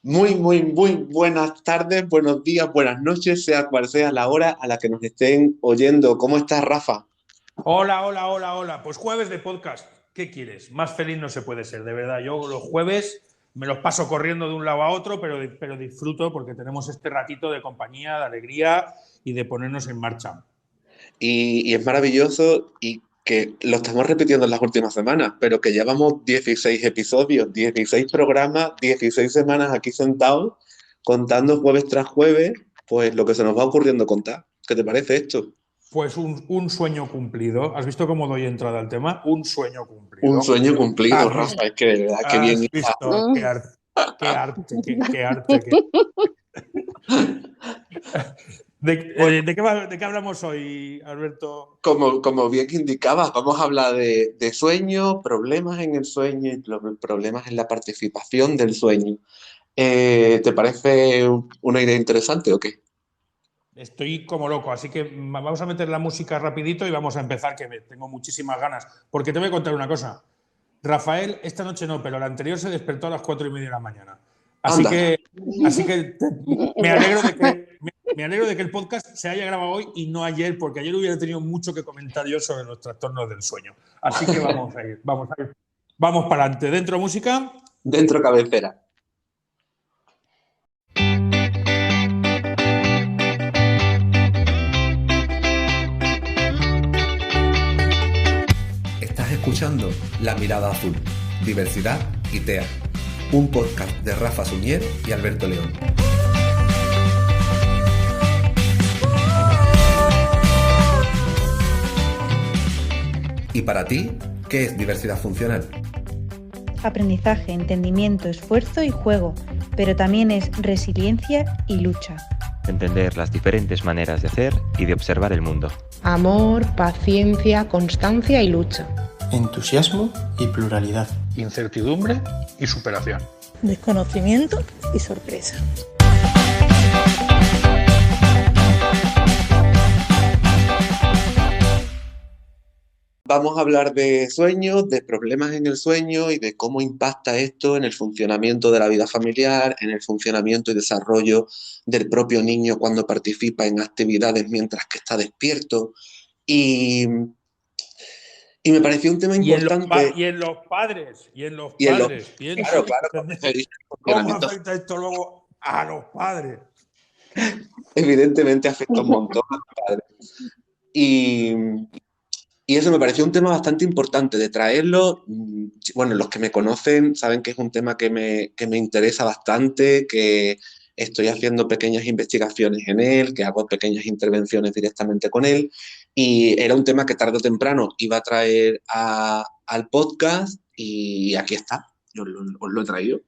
Muy buenas tardes, buenos días, buenas noches, sea cual sea la hora a la que nos estén oyendo. ¿Cómo estás, Rafa? Hola. Pues jueves de podcast. ¿Qué quieres? Más feliz no se puede ser, de verdad. Yo los jueves me los paso corriendo de un lado a otro, pero disfruto porque tenemos este ratito de compañía, de alegría y de ponernos en marcha. Y es maravilloso y que lo estamos repitiendo en las últimas semanas, pero que llevamos 16 episodios, 16 programas, 16 semanas aquí sentados contando jueves tras jueves, pues lo que se nos va ocurriendo contar. ¿Qué te parece esto? Pues un sueño cumplido. ¿Has visto cómo doy entrada al tema? Un sueño Un cumplido. sueño cumplido, ¿Has Rafa, visto? es que de verdad que bien ¿Has está. visto? Qué arte, qué arte, qué arte. ¿De qué hablamos hoy, Alberto? Como bien que indicabas, vamos a hablar de sueño, problemas en el sueño y problemas en la participación del sueño. ¿Te parece una idea interesante o qué? Estoy como loco, así que vamos a meter la música rapidito y vamos a empezar, que tengo muchísimas ganas. Porque te voy a contar una cosa. Rafael, esta noche no, pero la anterior se despertó a las 4:30 de la mañana. Así Anda, que, me alegro me alegro de que el podcast se haya grabado hoy y no ayer, porque ayer hubiera tenido mucho que comentar yo sobre los trastornos del sueño. Así que vamos para adelante. Dentro música. dentro cabecera. Estás escuchando La Mirada Azul, Diversidad y TEA, un podcast de Rafa Suñer y Alberto León. ¿Y para ti, qué es diversidad funcional? Aprendizaje, entendimiento, esfuerzo y juego, pero también es resiliencia y lucha. Entender las diferentes maneras de hacer y de observar el mundo. Amor, paciencia, constancia y lucha. Entusiasmo y pluralidad. Incertidumbre y superación. Desconocimiento y sorpresa. Vamos a hablar de sueños, de problemas en el sueño y de cómo impacta esto en el funcionamiento de la vida familiar, en el funcionamiento y desarrollo del propio niño cuando participa en actividades mientras que está despierto. Y me pareció un tema importante. Y en los padres. Claro. ¿Cómo afecta esto luego a los padres? Evidentemente afecta un montón a los padres. Y eso me pareció un tema bastante importante de traerlo. Bueno, los que me conocen saben que es un tema que me interesa bastante, que estoy haciendo pequeñas investigaciones en él, que hago pequeñas intervenciones directamente con él. Y era un tema que tarde o temprano iba a traer al podcast y aquí está, os lo he traído.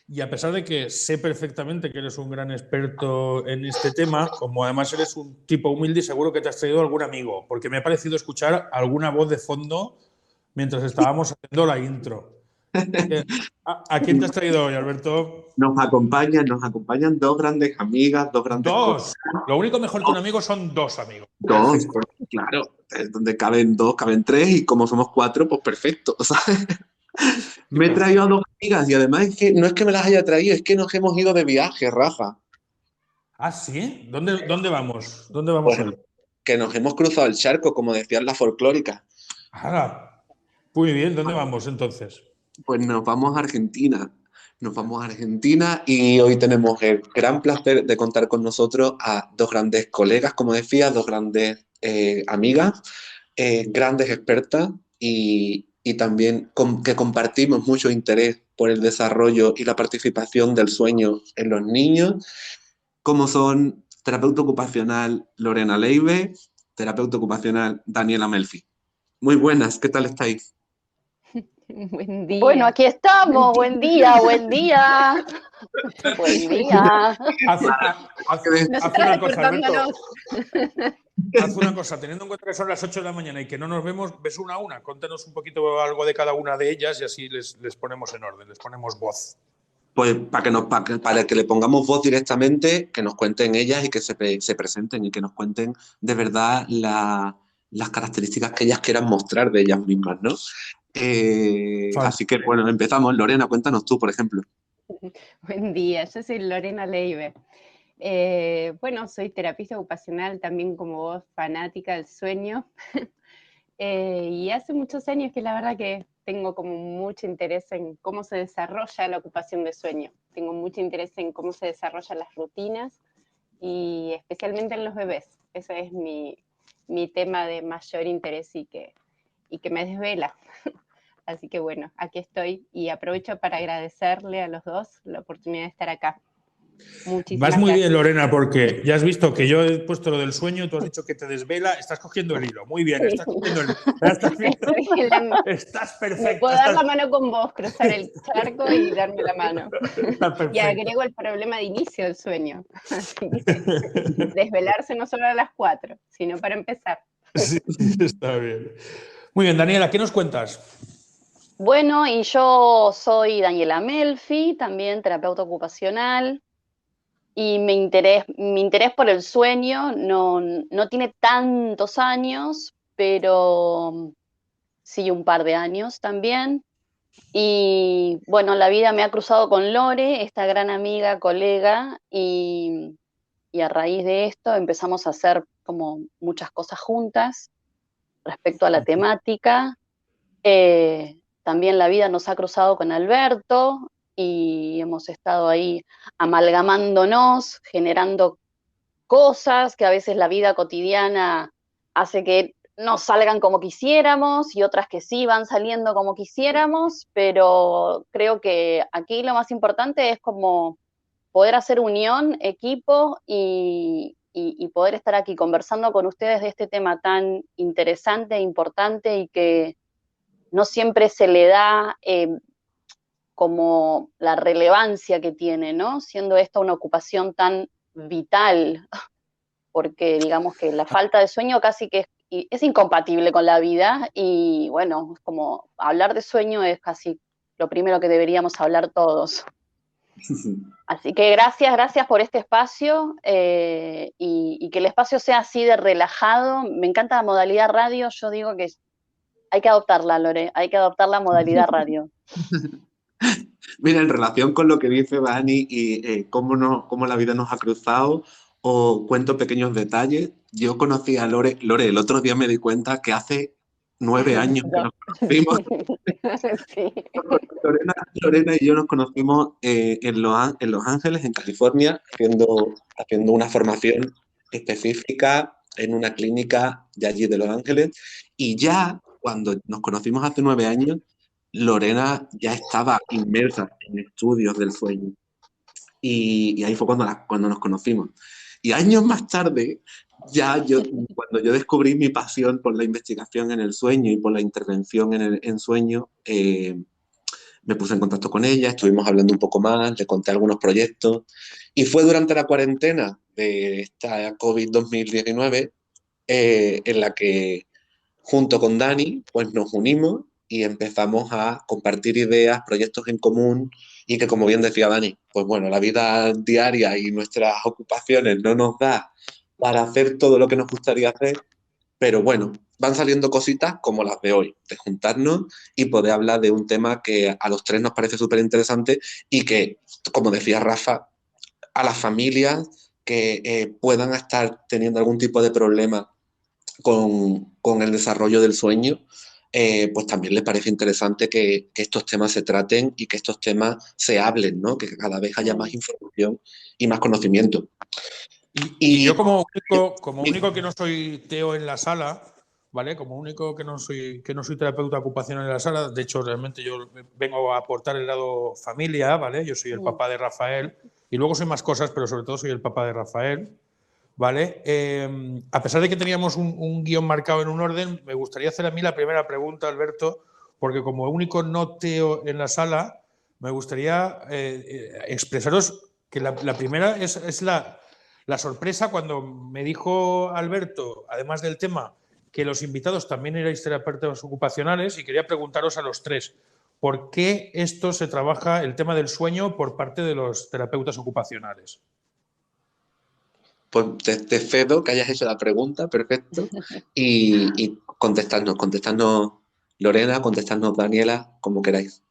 Y a pesar de que sé perfectamente que eres un gran experto en este tema, como además eres un tipo humilde, seguro que te has traído algún amigo, porque me ha parecido escuchar alguna voz de fondo mientras estábamos haciendo la intro. ¿A quién te has traído hoy, Alberto? Nos acompañan dos grandes amigas, dos grandes... Dos. Lo único mejor que un amigo son dos amigos. Dos, claro. Donde caben dos, caben tres y como somos cuatro, pues perfecto, ¿sabes? Me he traído a dos amigas y además es que no es que me las haya traído, es que nos hemos ido de viaje, Rafa. ¿Ah, sí? ¿Dónde vamos? ¿Dónde vamos hoy? Que nos hemos cruzado el charco, como decían las folclóricas. Ah, muy bien, ¿dónde vamos entonces? Pues nos vamos a Argentina. Nos vamos a Argentina y hoy tenemos el gran placer de contar con nosotros a dos grandes colegas, como decía, dos grandes amigas, grandes expertas y también que compartimos mucho interés por el desarrollo y la participación del sueño en los niños, como son terapeuta ocupacional Lorena Leive, terapeuta ocupacional Daniela Melfi. Muy buenas, ¿qué tal estáis? Buen día. Bueno, aquí estamos. Buen día. Buen día. Haz una cosa, Alberto. Haz una cosa, teniendo en cuenta que son las 8 de la mañana y que no nos vemos, ves una a una. Cuéntanos un poquito algo de cada una de ellas y así les ponemos en orden, les ponemos voz. Pues para que le pongamos voz directamente, que nos cuenten ellas y que se presenten y que nos cuenten de verdad las características que ellas quieran mostrar de ellas mismas, ¿no? Así que, bueno, empezamos. Lorena, cuéntanos tú, por ejemplo. Buen día, yo soy Lorena Leibe. Bueno, soy terapista ocupacional, también como vos, fanática del sueño. Y hace muchos años que la verdad que tengo como mucho interés en cómo se desarrolla la ocupación de sueño. Tengo mucho interés en cómo se desarrollan las rutinas y especialmente en los bebés. Ese es mi tema de mayor interés y que me desvela. Así que bueno, aquí estoy y aprovecho para agradecerle a los dos la oportunidad de estar acá. Muchísimas Vas muy gracias. bien, Lorena, porque ya has visto que yo he puesto lo del sueño, tú has dicho que te desvela, estás cogiendo el hilo. Muy bien, estás cogiendo el hilo. Estás perfecto. Me puedo dar la mano con vos, cruzar el charco y darme la mano. Y agrego el problema de inicio del sueño. Así que desvelarse no solo a las 4, sino para empezar. Sí, está bien. Muy bien, Daniela, ¿qué nos cuentas? Bueno, y yo soy Daniela Melfi, también terapeuta ocupacional, y mi interés por el sueño no tiene tantos años, pero sí un par de años también. Y bueno, la vida me ha cruzado con Lore, esta gran amiga, colega, y a raíz de esto empezamos a hacer como muchas cosas juntas respecto a la temática. También la vida nos ha cruzado con Alberto y hemos estado ahí amalgamándonos, generando cosas que a veces la vida cotidiana hace que no salgan como quisiéramos y otras que sí van saliendo como quisiéramos, pero creo que aquí lo más importante es como poder hacer unión, equipo y poder estar aquí conversando con ustedes de este tema tan interesante e importante y que no siempre se le da como la relevancia que tiene, ¿no? Siendo esta una ocupación tan vital, porque digamos que la falta de sueño casi que es incompatible con la vida y bueno, como hablar de sueño es casi lo primero que deberíamos hablar todos. Así que gracias por este espacio y que el espacio sea así de relajado. Me encanta la modalidad radio, yo digo que hay que adoptarla, Lore, hay que adoptar la modalidad radio. Mira, en relación con lo que dice Dani y cómo la vida nos ha cruzado, o cuento pequeños detalles. Yo conocí a Lore, el otro día me di cuenta que hace 9 años que nos conocimos. Sí. Lorena y yo nos conocimos en Los Ángeles, en California, haciendo una formación específica en una clínica de allí de Los Ángeles, y ya cuando nos conocimos hace 9 años, Lorena ya estaba inmersa en estudios del sueño. Y ahí fue cuando nos conocimos. Y años más tarde, cuando yo descubrí mi pasión por la investigación en el sueño y por la intervención en sueño, me puse en contacto con ella, estuvimos hablando un poco más, le conté algunos proyectos. Y fue durante la cuarentena de esta COVID 2019 en la que, junto con Dani, pues nos unimos y empezamos a compartir ideas, proyectos en común, y que, como bien decía Dani, pues bueno, la vida diaria y nuestras ocupaciones no nos da para hacer todo lo que nos gustaría hacer, pero bueno, van saliendo cositas como las de hoy, de juntarnos y poder hablar de un tema que a los tres nos parece súper interesante y que, como decía Rafa, a las familias que puedan estar teniendo algún tipo de problema con el desarrollo del sueño, pues también les parece interesante que estos temas se traten y que estos temas se hablen, ¿no? Que cada vez haya más información y más conocimiento. Y yo como único que no soy Teo en la sala, ¿vale? Como único que no soy terapeuta ocupacional en la sala, de hecho realmente yo vengo a aportar el lado familia, ¿vale? Yo soy el papá de Rafael y luego soy más cosas, pero sobre todo soy el papá de Rafael, ¿vale? A pesar de que teníamos un guión marcado en un orden, me gustaría hacer a mí la primera pregunta, Alberto, porque como único no Teo en la sala, me gustaría expresaros que la primera es la sorpresa cuando me dijo Alberto, además del tema, que los invitados también erais terapeutas ocupacionales, y quería preguntaros a los tres, ¿por qué esto se trabaja, el tema del sueño, por parte de los terapeutas ocupacionales? Pues te cedo que hayas hecho la pregunta, perfecto, y contestadnos Lorena, contestadnos Daniela, como queráis.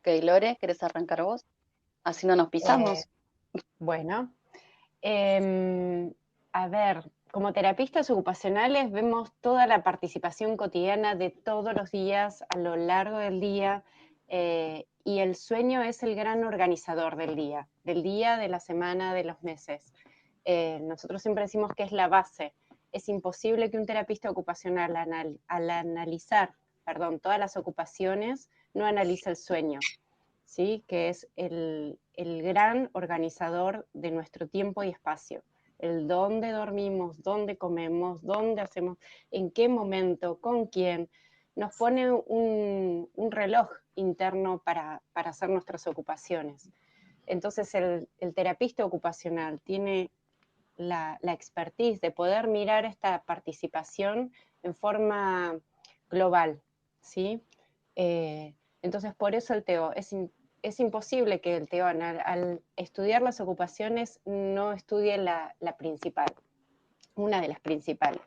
Ok, Lore, ¿querés arrancar vos? Así no nos pisamos. Bueno, a ver, como terapistas ocupacionales vemos toda la participación cotidiana de todos los días a lo largo del día, y el sueño es el gran organizador del día, de la semana, de los meses. Nosotros siempre decimos que es la base. Es imposible que un terapista ocupacional al analizar, todas las ocupaciones, no analice el sueño, ¿sí? Que es el gran organizador de nuestro tiempo y espacio. El dónde dormimos, dónde comemos, dónde hacemos, en qué momento, con quién. Nos pone un reloj interno para hacer nuestras ocupaciones. Entonces el terapista ocupacional tiene la expertise de poder mirar esta participación en forma global, ¿sí? Entonces por eso el TEO es imposible que el TEO al estudiar las ocupaciones no estudie la principal, una de las principales.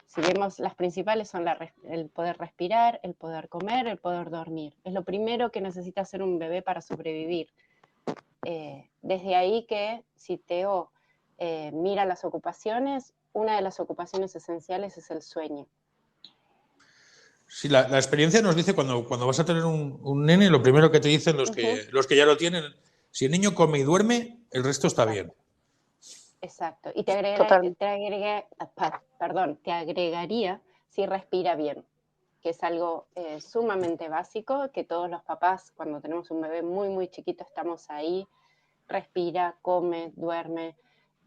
Si vemos, las principales son el poder respirar, el poder comer, el poder dormir. Es lo primero que necesita hacer un bebé para sobrevivir. Desde ahí que si TEO mira las ocupaciones, una de las ocupaciones esenciales es el sueño. Sí, la experiencia nos dice cuando vas a tener un nene, lo primero que te dicen los que ya lo tienen, si el niño come y duerme, el resto está bien. Exacto. Y te agregaría si respira bien, que es algo sumamente básico, que todos los papás, cuando tenemos un bebé muy, muy chiquito, estamos ahí, respira, come, duerme.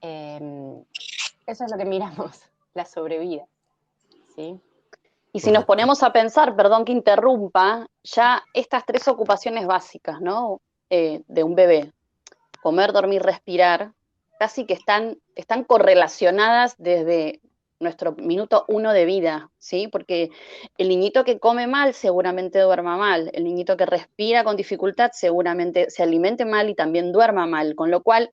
Eso es lo que miramos, la sobrevida, ¿sí? Y si nos ponemos a pensar, perdón que interrumpa, ya estas 3 ocupaciones básicas, ¿no? De un bebé, comer, dormir, respirar, casi que están correlacionadas desde nuestro minuto 1 de vida, ¿sí? Porque el niñito que come mal seguramente duerma mal, el niñito que respira con dificultad seguramente se alimente mal y también duerma mal, con lo cual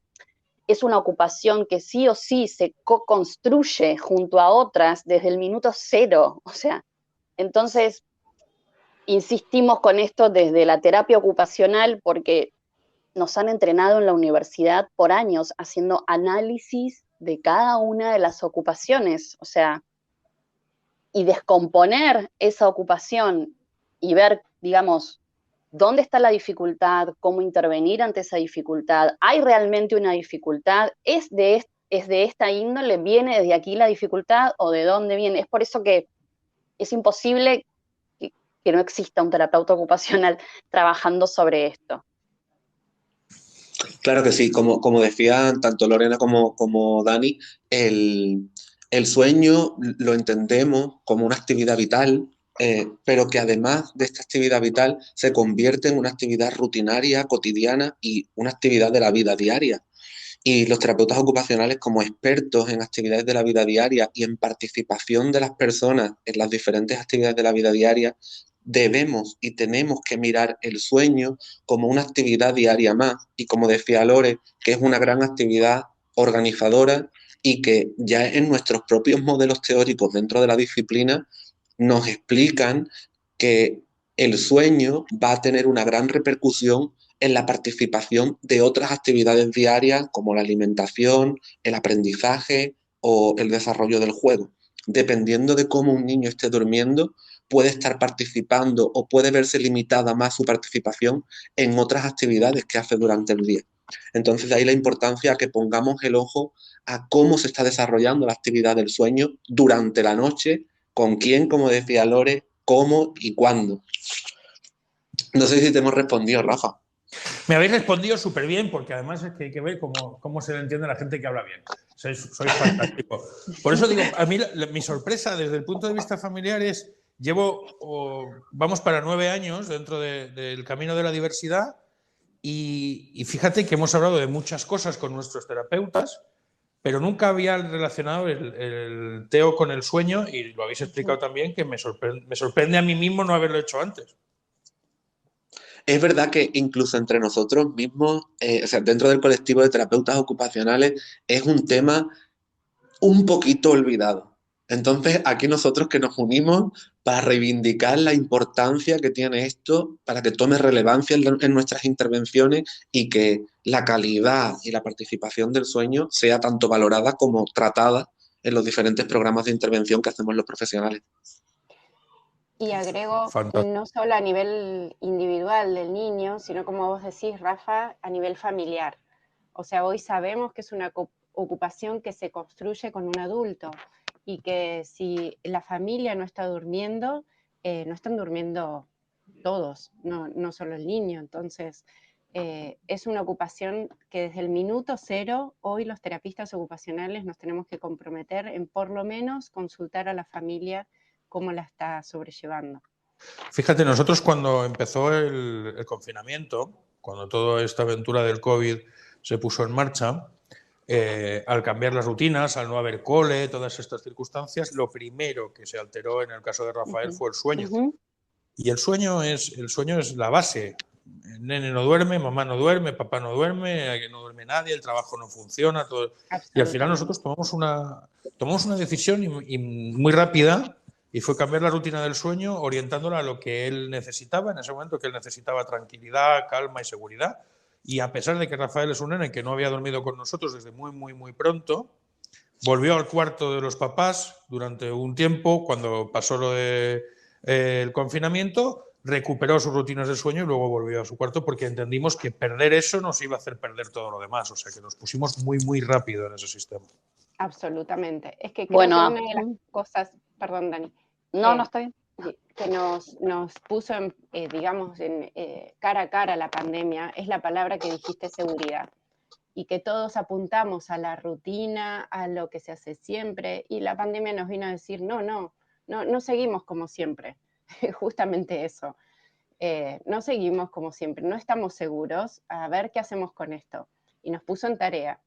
es una ocupación que sí o sí se co-construye junto a otras desde el minuto 0. O sea, entonces insistimos con esto desde la terapia ocupacional porque nos han entrenado en la universidad por años haciendo análisis de cada una de las ocupaciones. O sea, y descomponer esa ocupación y ver, digamos, ¿dónde está la dificultad? ¿Cómo intervenir ante esa dificultad? ¿Hay realmente una dificultad? ¿Es de esta índole? ¿Viene desde aquí la dificultad o de dónde viene? Es por eso que es imposible que no exista un terapeuta ocupacional trabajando sobre esto. Claro que sí, como decían tanto Lorena como Dani, el sueño lo entendemos como una actividad vital, pero que además de esta actividad vital se convierte en una actividad rutinaria, cotidiana y una actividad de la vida diaria. Y los terapeutas ocupacionales, como expertos en actividades de la vida diaria y en participación de las personas en las diferentes actividades de la vida diaria, debemos y tenemos que mirar el sueño como una actividad diaria más. Y como decía Lore, que es una gran actividad organizadora y que ya en nuestros propios modelos teóricos dentro de la disciplina nos explican que el sueño va a tener una gran repercusión en la participación de otras actividades diarias como la alimentación, el aprendizaje o el desarrollo del juego. Dependiendo de cómo un niño esté durmiendo, puede estar participando o puede verse limitada más su participación en otras actividades que hace durante el día. Entonces, de ahí la importancia que pongamos el ojo a cómo se está desarrollando la actividad del sueño durante la noche, con quién, como decía Lore, cómo y cuándo. No sé si te hemos respondido, Rafa. Me habéis respondido súper bien, porque además es que hay que ver cómo se le entiende a la gente que habla bien. Sois fantástico. Por eso digo, a mí mi sorpresa desde el punto de vista familiar es, vamos para 9 años dentro del camino de la diversidad y fíjate que hemos hablado de muchas cosas con nuestros terapeutas, pero nunca había relacionado el TEO con el sueño y lo habéis explicado también, que me sorprende a mí mismo no haberlo hecho antes. Es verdad que incluso entre nosotros mismos, o sea, dentro del colectivo de terapeutas ocupacionales, es un tema un poquito olvidado. Entonces, aquí nosotros que nos unimos para reivindicar la importancia que tiene esto, para que tome relevancia en nuestras intervenciones y que la calidad y la participación del sueño sea tanto valorada como tratada en los diferentes programas de intervención que hacemos los profesionales. Y agrego, Fantástico. no solo a nivel individual del niño, sino como vos decís, Rafa, a nivel familiar. O sea, hoy sabemos que es una ocupación que se construye con un adulto y que si la familia no está durmiendo, no están durmiendo todos, no solo el niño. Entonces, es una ocupación que desde el minuto cero, hoy los terapistas ocupacionales nos tenemos que comprometer en por lo menos consultar a la familia cómo la está sobrellevando. Fíjate, nosotros cuando empezó el confinamiento, cuando toda esta aventura del COVID se puso en marcha, al cambiar las rutinas, al no haber cole, todas estas circunstancias, lo primero que se alteró en el caso de Rafael fue el sueño. Y el sueño es la base. El nene no duerme, mamá no duerme, papá no duerme, no duerme nadie, el trabajo no funciona. Todo. Y al final nosotros tomamos una decisión y muy rápida, y fue cambiar la rutina del sueño orientándola a lo que él necesitaba en ese momento, que él necesitaba tranquilidad, calma y seguridad. Y a pesar de que Rafael es un nene que no había dormido con nosotros desde muy pronto, volvió al cuarto de los papás durante un tiempo, cuando pasó lo del confinamiento, recuperó sus rutinas de sueño y luego volvió a su cuarto, porque entendimos que perder eso nos iba a hacer perder todo lo demás. O sea que nos pusimos muy rápido en ese sistema. Absolutamente. Es que creo que una de las cosas, perdón, Dani. No, está bien. Que nos puso, digamos, cara a cara la pandemia, es la palabra que dijiste, seguridad. Y que todos apuntamos a la rutina, a lo que se hace siempre, y la pandemia nos vino a decir, no seguimos como siempre. Justamente eso. No seguimos como siempre, no estamos seguros, a ver qué hacemos con esto. Y nos puso en tarea,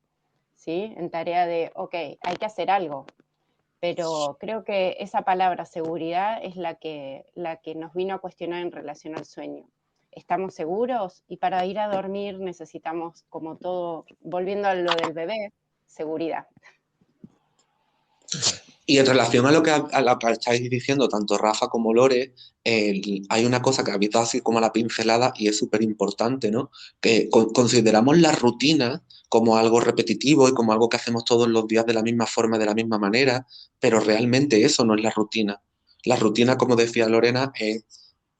¿sí? En tarea de, ok, hay que hacer algo. Pero creo que esa palabra seguridad es la que nos vino a cuestionar en relación al sueño. ¿Estamos seguros? Y para ir a dormir necesitamos, como todo, volviendo a lo del bebé, seguridad. Y en relación a lo que estáis diciendo, tanto Rafa como Lore, hay una cosa que habéis dado así como a la pincelada y es súper importante, ¿no? Que consideramos la rutina como algo repetitivo y como algo que hacemos todos los días de la misma forma, de la misma manera, pero realmente eso no es la rutina. La rutina, como decía Lorena, es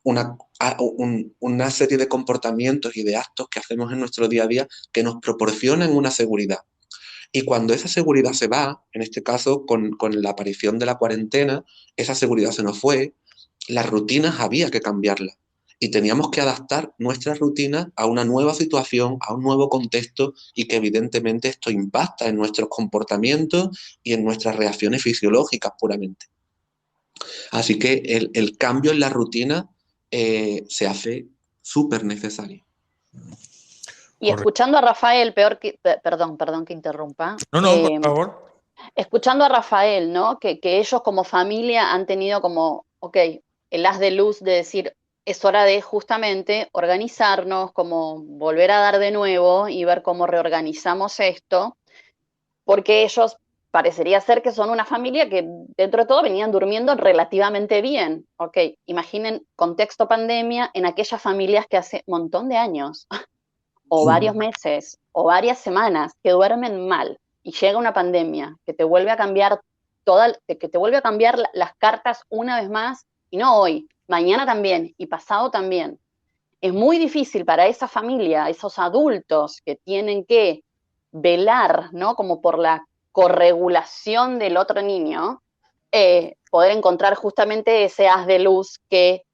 una serie de comportamientos y de actos que hacemos en nuestro día a día que nos proporcionan una seguridad. Y cuando esa seguridad se va, en este caso con la aparición de la cuarentena, esa seguridad se nos fue, las rutinas había que cambiarlas. Y teníamos que adaptar nuestras rutinas a una nueva situación, a un nuevo contexto, y que evidentemente esto impacta en nuestros comportamientos y en nuestras reacciones fisiológicas puramente. Así que el cambio en la rutina se hace súper necesario. Y escuchando a Rafael, perdón que interrumpa. No, por favor. Escuchando a Rafael, ¿no? Que ellos como familia han tenido como, ok, el haz de luz de decir, es hora de justamente organizarnos, como volver a dar de nuevo y ver cómo reorganizamos esto, porque ellos parecería ser que son una familia que dentro de todo venían durmiendo relativamente bien. Ok, imaginen contexto pandemia en aquellas familias que hace un montón de años, o varios meses, o varias semanas, que duermen mal, y llega una pandemia que te vuelve a cambiar las cartas una vez más, y no hoy, mañana también, y pasado también. Es muy difícil para esa familia, esos adultos que tienen que velar, ¿no? Como por la corregulación del otro niño, poder encontrar justamente ese haz de luz que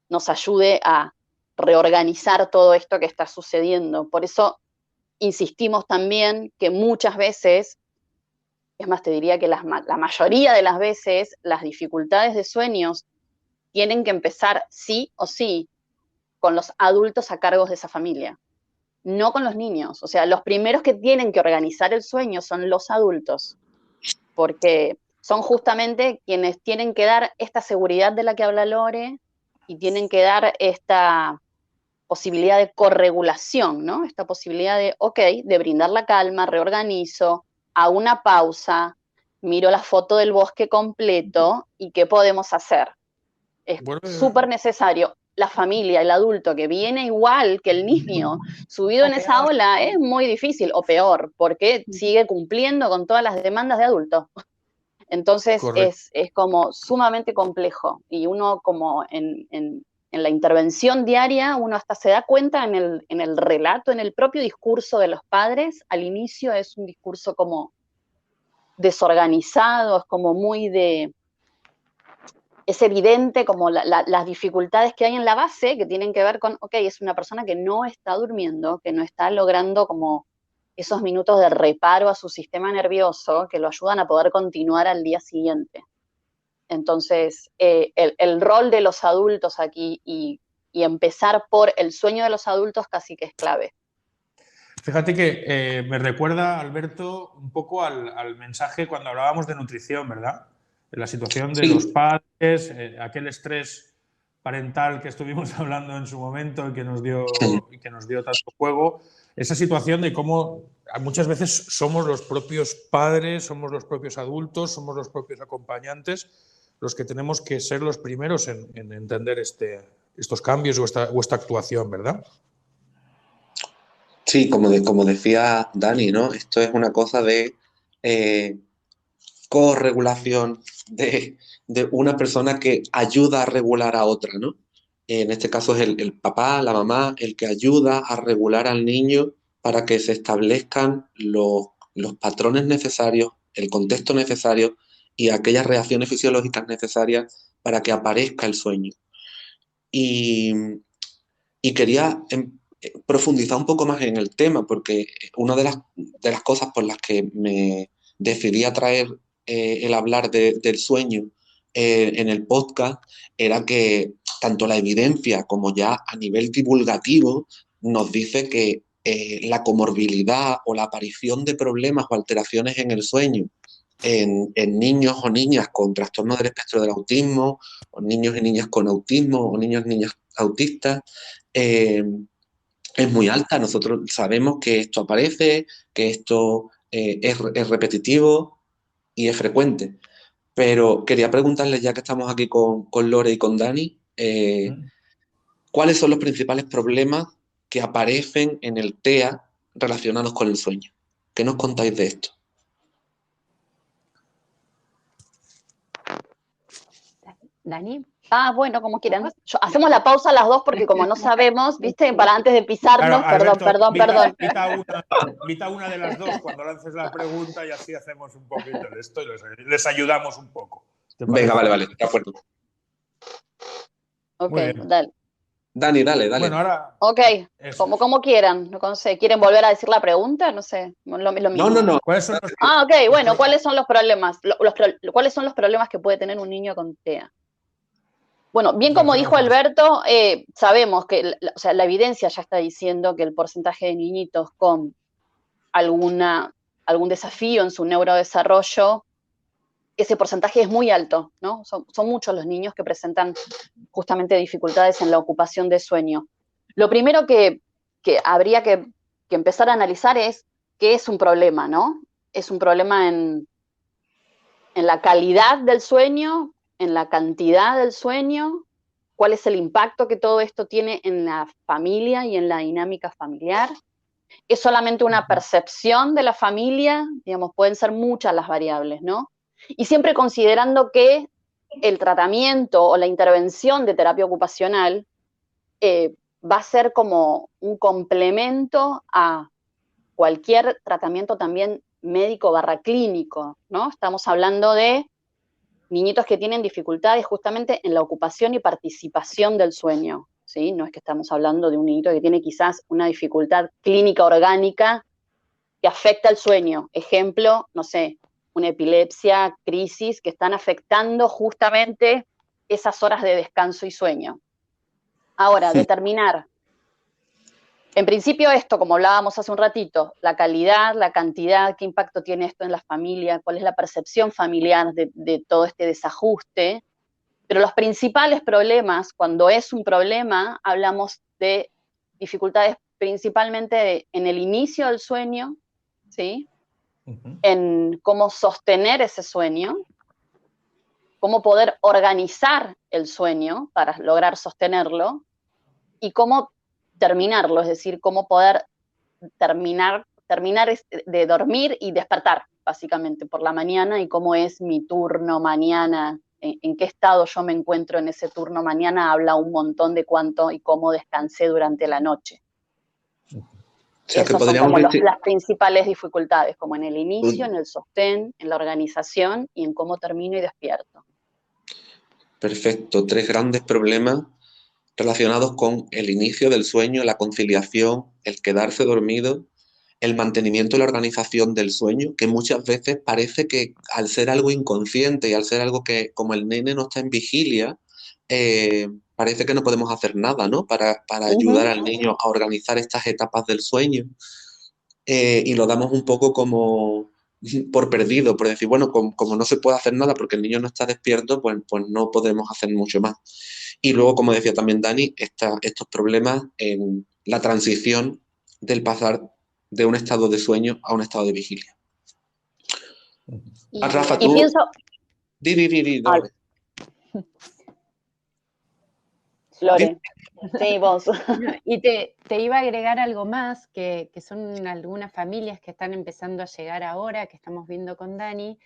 nos ayude a reorganizar todo esto que está sucediendo. Por eso insistimos también que muchas veces, es más, te diría que la mayoría de las veces, las dificultades de sueños tienen que empezar sí o sí con los adultos a cargo de esa familia, no con los niños. O sea, los primeros que tienen que organizar el sueño son los adultos, porque son justamente quienes tienen que dar esta seguridad de la que habla Lore y tienen que dar esta posibilidad de corregulación, ¿no? Esta posibilidad de, ok, de brindar la calma, reorganizo, hago una pausa, miro la foto del bosque completo y qué podemos hacer. Es súper necesario. La familia, el adulto que viene igual que el niño, subido en esa ola, es muy difícil, o peor, porque sigue cumpliendo con todas las demandas de adulto. Entonces es como sumamente complejo, y uno como en la intervención diaria, uno hasta se da cuenta en el relato, en el propio discurso de los padres. Al inicio es un discurso como desorganizado, es como muy de... Es evidente como las dificultades que hay en la base, que tienen que ver con, ok, es una persona que no está durmiendo, que no está logrando como esos minutos de reparo a su sistema nervioso que lo ayudan a poder continuar al día siguiente. Entonces, el rol de los adultos aquí y empezar por el sueño de los adultos casi que es clave. Fíjate que me recuerda, Alberto, un poco al mensaje cuando hablábamos de nutrición, ¿verdad? En la situación de los padres, aquel estrés parental que estuvimos hablando en su momento y que nos dio tanto juego, esa situación de cómo muchas veces somos los propios padres, somos los propios adultos, somos los propios acompañantes los que tenemos que ser los primeros en entender estos cambios o esta actuación, ¿verdad? Sí, como decía Dani, ¿no? Esto es una cosa de corregulación de una persona que ayuda a regular a otra, ¿no? En este caso es el papá, la mamá, el que ayuda a regular al niño para que se establezcan los patrones necesarios, el contexto necesario y aquellas reacciones fisiológicas necesarias para que aparezca el sueño. Y quería profundizar un poco más en el tema, porque una de las cosas por las que me decidí a traer el hablar del sueño en el podcast era que tanto la evidencia como ya a nivel divulgativo nos dice que la comorbilidad o la aparición de problemas o alteraciones en el sueño en niños o niñas con trastorno del espectro del autismo, o niños y niñas con autismo, o niños y niñas autistas, es muy alta. Nosotros sabemos que esto aparece, que esto es repetitivo y es frecuente. Pero quería preguntarles, ya que estamos aquí con Lore y con Dani, ¿cuáles son los principales problemas que aparecen en el TEA relacionados con el sueño? ¿Qué nos contáis de esto? Dani. Bueno, como quieran. Hacemos la pausa las dos porque como no sabemos, ¿viste? Para antes de pisarnos, claro, perdón. Invita una de las dos cuando lances la pregunta y así hacemos un poquito de esto y les ayudamos un poco. Venga, vale, de acuerdo. Ok, dale. Dani, dale. Bueno, ahora... Ok, como quieran. No sé, ¿quieren volver a decir la pregunta? No sé, lo mismo. No. ¿Cuáles son los... Ok, bueno, ¿cuáles son los problemas? ¿Cuáles son los problemas que puede tener un niño con TEA? Bueno, bien como dijo Alberto, sabemos que la evidencia ya está diciendo que el porcentaje de niñitos con algún desafío en su neurodesarrollo, ese porcentaje es muy alto, ¿no? Son muchos los niños que presentan justamente dificultades en la ocupación de sueño. Lo primero que habría que empezar a analizar es qué es un problema, ¿no? Es un problema en la calidad del sueño, en la cantidad del sueño, cuál es el impacto que todo esto tiene en la familia y en la dinámica familiar. ¿Es solamente una percepción de la familia? Digamos, pueden ser muchas las variables, ¿no? Y siempre considerando que el tratamiento o la intervención de terapia ocupacional va a ser como un complemento a cualquier tratamiento también médico/clínico, ¿no? Estamos hablando de niñitos que tienen dificultades justamente en la ocupación y participación del sueño, ¿sí? No es que estamos hablando de un niñito que tiene quizás una dificultad clínica orgánica que afecta el sueño. Ejemplo, no sé, una epilepsia, crisis, que están afectando justamente esas horas de descanso y sueño. Ahora, determinar, en principio esto, como hablábamos hace un ratito, la calidad, la cantidad, qué impacto tiene esto en la familia, cuál es la percepción familiar de todo este desajuste, pero los principales problemas, cuando es un problema, hablamos de dificultades principalmente en el inicio del sueño, ¿sí? En cómo sostener ese sueño, cómo poder organizar el sueño para lograr sostenerlo y cómo terminarlo, es decir, cómo poder terminar de dormir y despertar, básicamente, por la mañana, y cómo es mi turno mañana, en qué estado yo me encuentro en ese turno mañana, habla un montón de cuánto y cómo descansé durante la noche. O sea, que Esas son podríamos como decir, las principales dificultades, como en el inicio, en el sostén, en la organización y en cómo termino y despierto. perfecto, 3 grandes problemas relacionados con el inicio del sueño, la conciliación, el quedarse dormido, el mantenimiento y la organización del sueño, que muchas veces parece que al ser algo inconsciente y al ser algo que, como el nene no está en vigilia, parece que no podemos hacer nada, ¿no? Para ayudar al niño a organizar estas etapas del sueño. Y lo damos un poco como por perdido, por decir, bueno, como no se puede hacer nada porque el niño no está despierto, pues no podemos hacer mucho más. Y luego, como decía también Dani, estos problemas en la transición del pasar de un estado de sueño a un estado de vigilia. Rafa, tú... pienso... Lore. Lore, sí, vos. Y te iba a agregar algo más, que son algunas familias que están empezando a llegar ahora, que estamos viendo con Dani.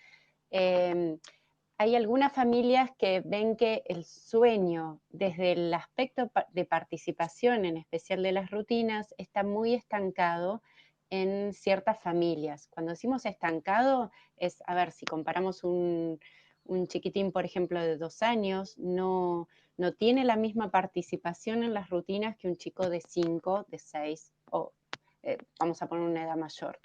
Hay algunas familias que ven que el sueño, desde el aspecto de participación, en especial de las rutinas, está muy estancado en ciertas familias. Cuando decimos estancado, es, a ver, si comparamos un chiquitín, por ejemplo, de 2 años, no tiene la misma participación en las rutinas que un chico de 5, de 6, o vamos a poner una edad mayor.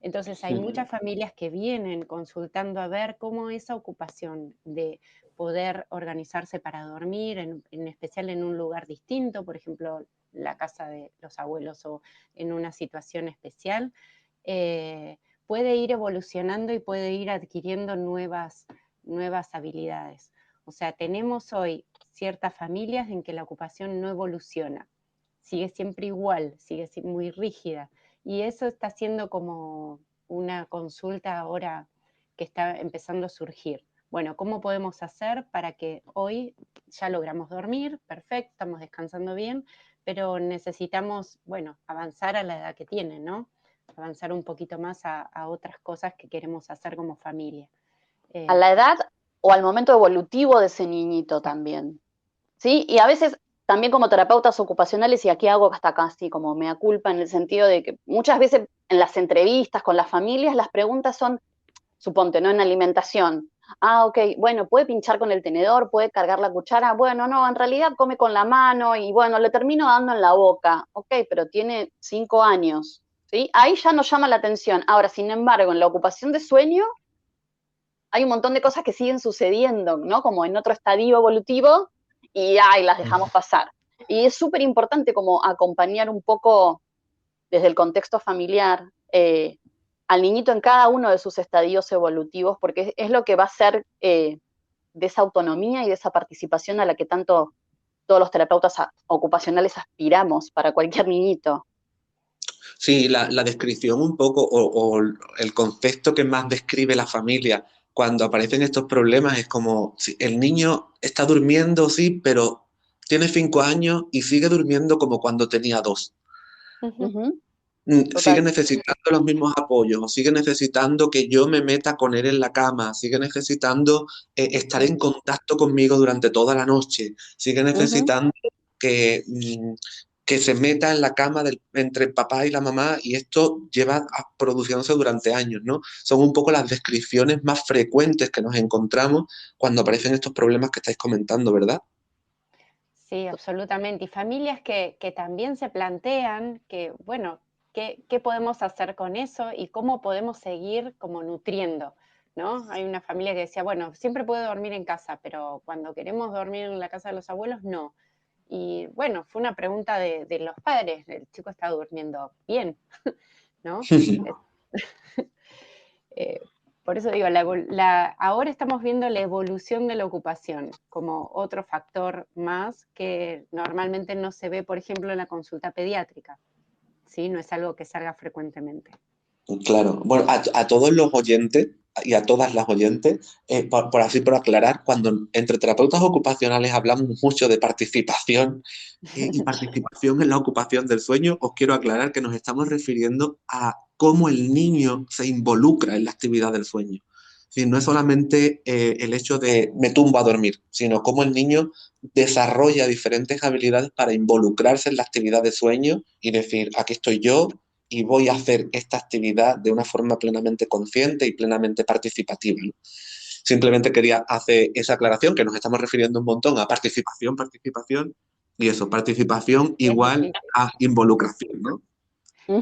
Entonces hay muchas familias que vienen consultando a ver cómo esa ocupación de poder organizarse para dormir, en especial en un lugar distinto, por ejemplo, la casa de los abuelos o en una situación especial, puede ir evolucionando y puede ir adquiriendo nuevas habilidades. O sea, tenemos hoy ciertas familias en que la ocupación no evoluciona, sigue siempre igual, sigue muy rígida. Y eso está siendo como una consulta ahora que está empezando a surgir. Bueno, ¿cómo podemos hacer para que hoy ya logramos dormir? Perfecto, estamos descansando bien, pero necesitamos, bueno, avanzar a la edad que tienen, ¿no? Avanzar un poquito más a otras cosas que queremos hacer como familia. A la edad o al momento evolutivo de ese niñito también, ¿sí? Y a veces también como terapeutas ocupacionales, y aquí hago hasta casi como mea culpa, en el sentido de que muchas veces en las entrevistas con las familias las preguntas son, suponte, ¿no? En alimentación. Ok, bueno, ¿puede pinchar con el tenedor? ¿Puede cargar la cuchara? Bueno, no, en realidad come con la mano y bueno, le termino dando en la boca. Ok, pero tiene 5 años, ¿sí? Ahí ya nos llama la atención. Ahora, sin embargo, en la ocupación de sueño hay un montón de cosas que siguen sucediendo, ¿no? Como en otro estadio evolutivo, y las dejamos pasar. Y es súper importante como acompañar un poco desde el contexto familiar al niñito en cada uno de sus estadios evolutivos, porque es lo que va a hacer de esa autonomía y de esa participación a la que tanto todos los terapeutas ocupacionales aspiramos para cualquier niñito. Sí, la descripción un poco, o el concepto que más describe la familia cuando aparecen estos problemas es como, si el niño está durmiendo, sí, pero tiene 5 años y sigue durmiendo como cuando tenía 2. Sigue necesitando los mismos apoyos, o sigue necesitando que yo me meta con él en la cama, sigue necesitando estar en contacto conmigo durante toda la noche, sigue necesitando que se meta en la cama entre el papá y la mamá, y esto lleva produciéndose durante años, ¿no? Son un poco las descripciones más frecuentes que nos encontramos cuando aparecen estos problemas que estáis comentando, ¿verdad? Sí, absolutamente. Y familias que también se plantean que, bueno, ¿qué podemos hacer con eso y cómo podemos seguir como nutriendo, ¿no? Hay una familia que decía, bueno, siempre puedo dormir en casa, pero cuando queremos dormir en la casa de los abuelos, no. Y bueno, fue una pregunta de los padres, el chico está durmiendo bien, ¿no? Por eso digo, ahora estamos viendo la evolución de la ocupación como otro factor más que normalmente no se ve, por ejemplo, en la consulta pediátrica. ¿Sí? No es algo que salga frecuentemente. Claro. Bueno, a todos los oyentes, y a todas las oyentes, por aclarar, cuando entre terapeutas ocupacionales hablamos mucho de participación y participación en la ocupación del sueño, os quiero aclarar que nos estamos refiriendo a cómo el niño se involucra en la actividad del sueño. Es decir, no es solamente el hecho de me tumbo a dormir, sino cómo el niño desarrolla diferentes habilidades para involucrarse en la actividad de sueño y decir, aquí estoy yo y voy a hacer esta actividad de una forma plenamente consciente y plenamente participativa, ¿no? Simplemente quería hacer esa aclaración, que nos estamos refiriendo un montón a participación, y eso, participación igual a involucración, ¿no?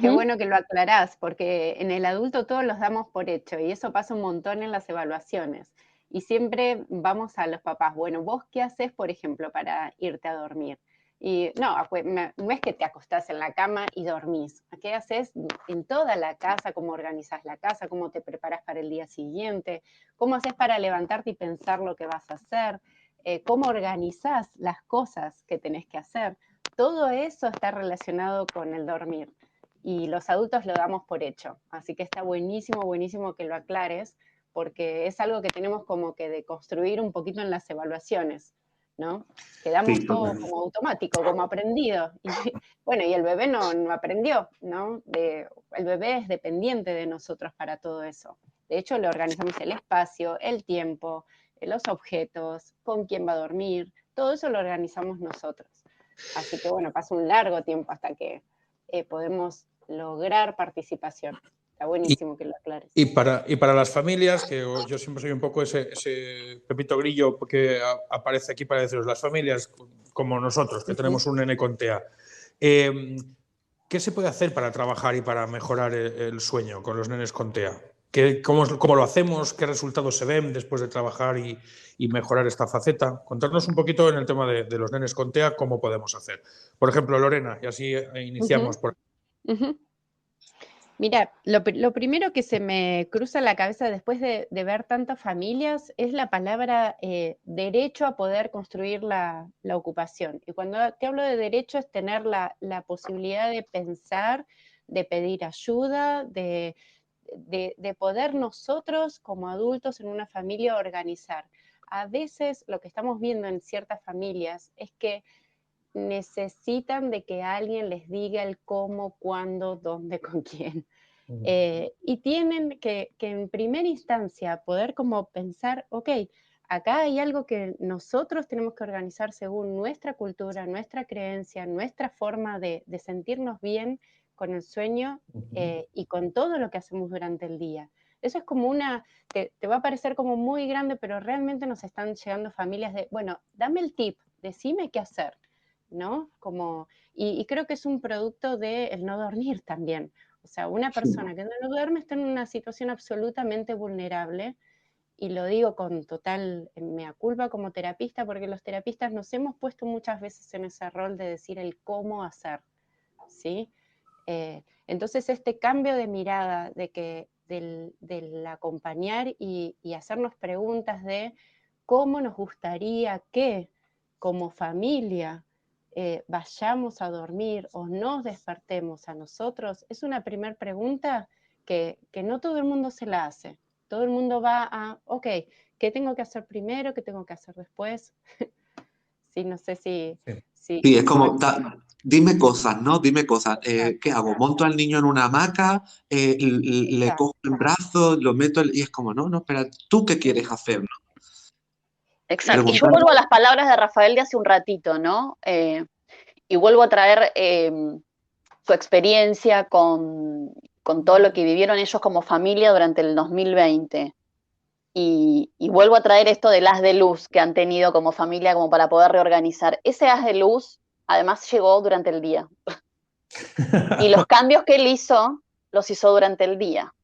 Qué bueno que lo aclarás, porque en el adulto todos los damos por hecho y eso pasa un montón en las evaluaciones. Y siempre vamos a los papás, bueno, ¿vos qué haces, por ejemplo, para irte a dormir? Y no es que te acostás en la cama y dormís. ¿Qué haces en toda la casa? ¿Cómo organizás la casa? ¿Cómo te preparas para el día siguiente? ¿Cómo haces para levantarte y pensar lo que vas a hacer? ¿Cómo organizás las cosas que tenés que hacer? Todo eso está relacionado con el dormir. Y los adultos lo damos por hecho. Así que está buenísimo, buenísimo que lo aclares, porque es algo que tenemos como que de construir un poquito en las evaluaciones, ¿no? Quedamos Sí, todo como automático, como aprendido. Y, bueno, y el bebé no aprendió, ¿no? El bebé es dependiente de nosotros para todo eso. De hecho, le organizamos el espacio, el tiempo, los objetos, con quién va a dormir, todo eso lo organizamos nosotros. Así que, bueno, pasa un largo tiempo hasta que podemos lograr participación. Está buenísimo que lo aclares. Y para las familias, que yo siempre soy un poco ese pepito grillo que aparece aquí para deciros, las familias como nosotros, que tenemos un nene con TEA, ¿qué se puede hacer para trabajar y para mejorar el sueño con los nenes con TEA? ¿Cómo lo hacemos? ¿Qué resultados se ven después de trabajar y mejorar esta faceta? Contarnos un poquito en el tema de los nenes con TEA, cómo podemos hacer. Por ejemplo, Lorena, y así iniciamos. Mira, lo primero que se me cruza la cabeza después de ver tantas familias es la palabra derecho a poder construir la ocupación. Y cuando te hablo de derecho es tener la posibilidad de pensar, de pedir ayuda, de poder nosotros como adultos en una familia organizar. A veces lo que estamos viendo en ciertas familias es que necesitan de que alguien les diga el cómo, cuándo, dónde, con quién. Y tienen que en primera instancia poder como pensar, ok, acá hay algo que nosotros tenemos que organizar según nuestra cultura, nuestra creencia, nuestra forma de sentirnos bien con el sueño y con todo lo que hacemos durante el día. Eso es como te va a parecer como muy grande, pero realmente nos están llegando familias de, bueno, dame el tip, decime qué hacer, ¿no? Y creo que es un producto del no dormir también. O sea, una persona que no duerme está en una situación absolutamente vulnerable, y lo digo con total mea culpa como terapista, porque los terapistas nos hemos puesto muchas veces en ese rol de decir el cómo hacer, ¿sí? Entonces este cambio de mirada del acompañar y hacernos preguntas de cómo nos gustaría que como familia vayamos a dormir o nos despertemos a nosotros, es una primera pregunta que no todo el mundo se la hace. Todo el mundo va a, ok, ¿qué tengo que hacer primero? ¿Qué tengo que hacer después? Sí, no sé si... Sí, es como, dime cosas, ¿no? Dime cosas. ¿Qué hago? ¿Monto al niño en una hamaca? ¿Le cojo en brazos? ¿Lo meto? Y es como, no, espera, ¿tú qué quieres hacer? ¿No? Exacto. Y yo vuelvo a las palabras de Rafael de hace un ratito, ¿no? Y vuelvo a traer su experiencia con todo lo que vivieron ellos como familia durante el 2020. Y vuelvo a traer esto del haz de luz que han tenido como familia como para poder reorganizar. Ese haz de luz, además, llegó durante el día. Y los cambios que él hizo, los hizo durante el día.